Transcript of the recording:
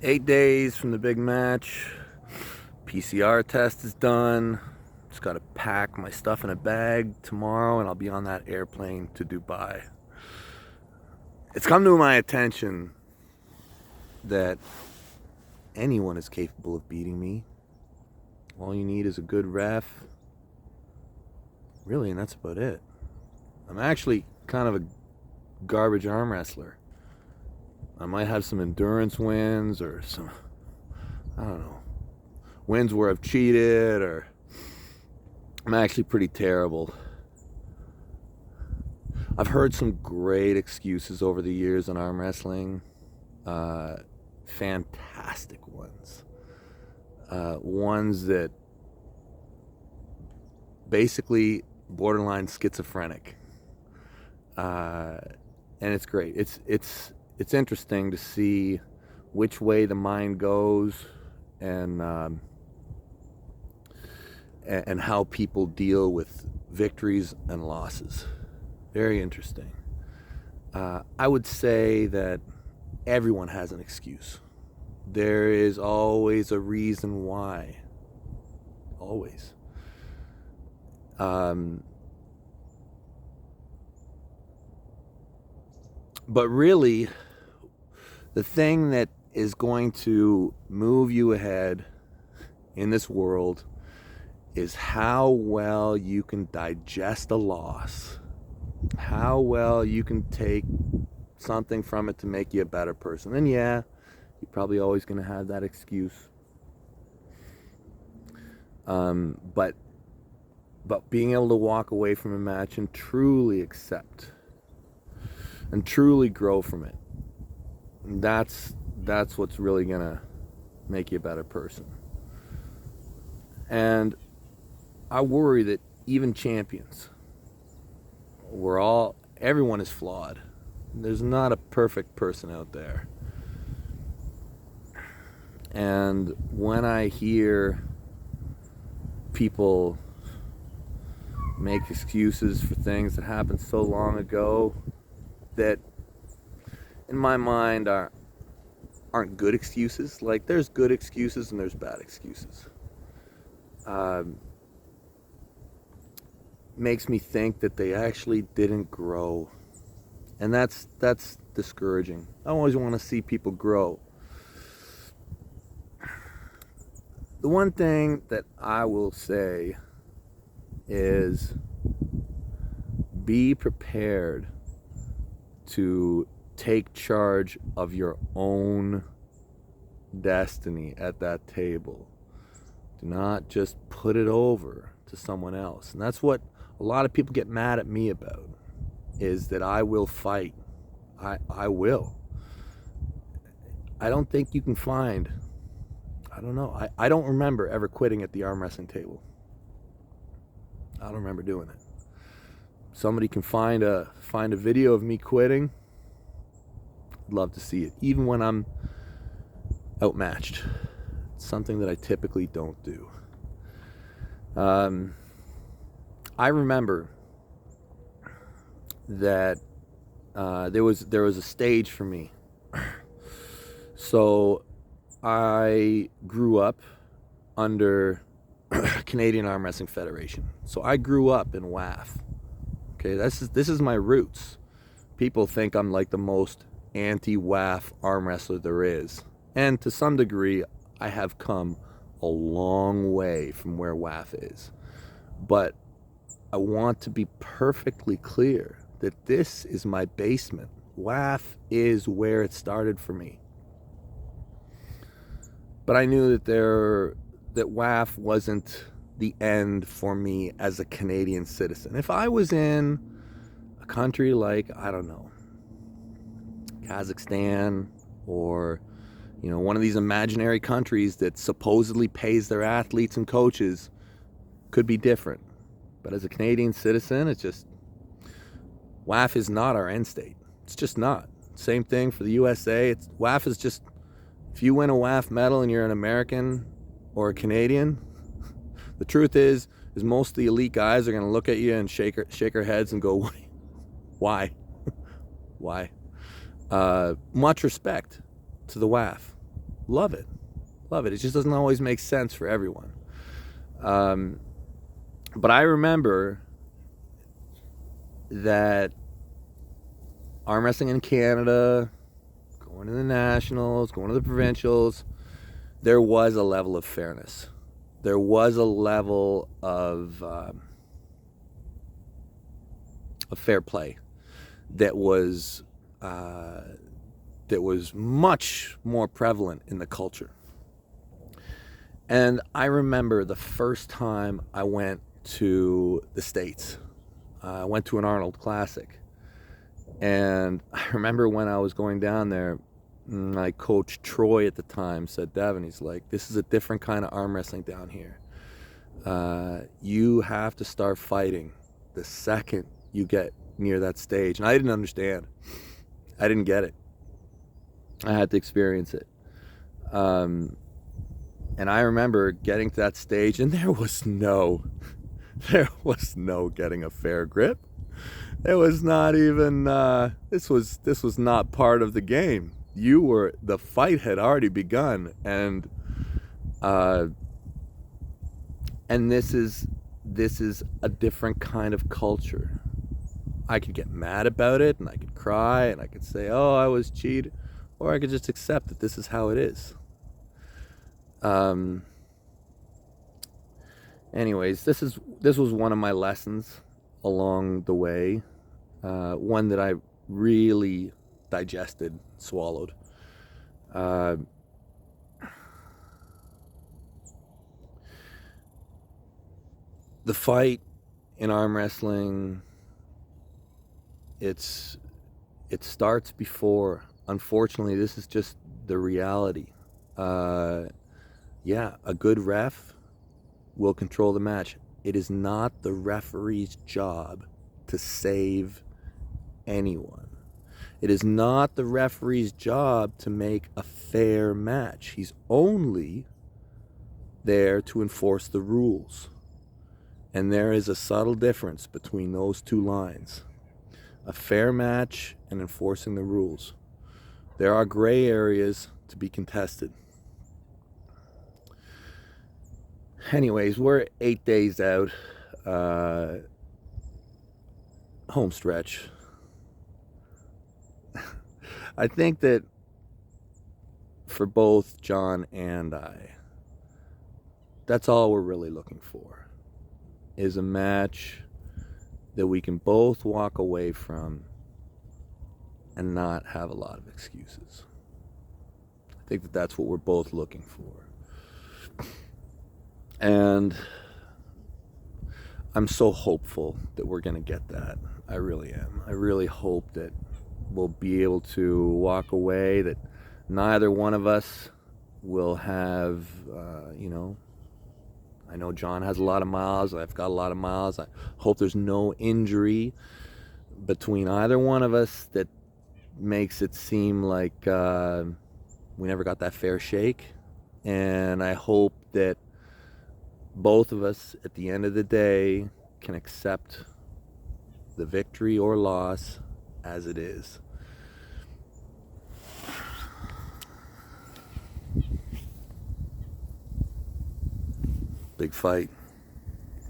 8 days from the big match. PCR test is done. Just got to pack my stuff in a bag tomorrow, and I'll be on that airplane to Dubai. It's come to my attention that anyone is capable of beating me. All you need is a good ref. Really, and that's about it. I'm actually kind of a garbage arm wrestler. I might have some endurance wins or some, I don't know, wins where I've cheated, or I'm actually pretty terrible. I've heard some great excuses over the years in arm wrestling. Fantastic ones. Ones that basically borderline schizophrenic. And it's great. It's interesting to see which way the mind goes, and how people deal with victories and losses. Very interesting. I would say that everyone has an excuse. There is always a reason why. Always. But really, the thing that is going to move you ahead in this world is how well you can digest a loss, how well you can take something from it to make you a better person. And yeah, you're probably always going to have that excuse. But being able to walk away from a match and truly accept and truly grow from it, that's what's really going to make you a better person. And I worry that even champions, everyone is flawed. There's not a perfect person out there. And when I hear people make excuses for things that happened so long ago that in my mind aren't good excuses. Like, there's good excuses and there's bad excuses. Makes me think that they actually didn't grow. And that's discouraging. I always want to see people grow. The one thing that I will say is be prepared to take charge of your own destiny at that table. Do not just put it over to someone else. And that's what a lot of people get mad at me about, is that I will fight. I will. I don't think you can find, I don't know, I don't remember ever quitting at the arm wrestling table. I don't remember doing it. Somebody can find a video of me quitting, I'd love to see it, even when I'm outmatched. It's something that I typically don't do. I remember that there was a stage for me. So I grew up under Canadian Arm Wrestling Federation. So I grew up in WAF. Okay, this is my roots. People think I'm like the most anti-WAF arm wrestler there is. And to some degree, I have come a long way from where WAF is. But I want to be perfectly clear that this is my basement. WAF is where it started for me. But I knew that WAF wasn't the end for me as a Canadian citizen. If I was in a country like, I don't know, Kazakhstan, or one of these imaginary countries that supposedly pays their athletes and coaches, could be different. But as a Canadian citizen, it's just, WAF is not our end state. It's just not. Same thing for the USA. WAF is just, if you win a WAF medal and you're an American or a Canadian, the truth is most of the elite guys are going to look at you and shake their heads and go, why? Why? Much respect to the WAF. love it. Love it. It just doesn't always make sense for everyone. But I remember that arm wrestling in Canada, going to the nationals, going to the provincials, there was a level of fairness. There was a level of fair play that was much more prevalent in the culture. And I remember the first time I went to the States. I went to an Arnold Classic. And I remember when I was going down there, my coach Troy at the time said, Devon, he's like, this is a different kind of arm wrestling down here. You have to start fighting the second you get near that stage. And I didn't understand. I didn't get it. I had to experience it. And I remember getting to that stage, and there was no getting a fair grip. There was not even, this was not part of the game. The fight had already begun, and this is a different kind of culture. I could get mad about it, and I could cry, and I could say, oh, I was cheated, or I could just accept that this is how it is. Anyways, this was one of my lessons along the way, one that I really digested, swallowed. The fight in arm wrestling, it starts before. Unfortunately, this is just the reality. A good ref will control the match. It is not the referee's job to save anyone. It is not the referee's job to make a fair match. He's only there to enforce the rules. And there is a subtle difference between those two lines. A fair match and enforcing the rules. There are gray areas to be contested. Anyways, we're 8 days out, home stretch. I think that for both John and I, that's all we're really looking for, is a match that we can both walk away from and not have a lot of excuses. I think that that's what we're both looking for. And I'm so hopeful that we're going to get that. I really am. I really hope that we'll be able to walk away, that neither one of us will have, I know John has a lot of miles. I've got a lot of miles. I hope there's no injury between either one of us that makes it seem like we never got that fair shake. And I hope that both of us, at the end of the day, can accept the victory or loss as it is. Big fight.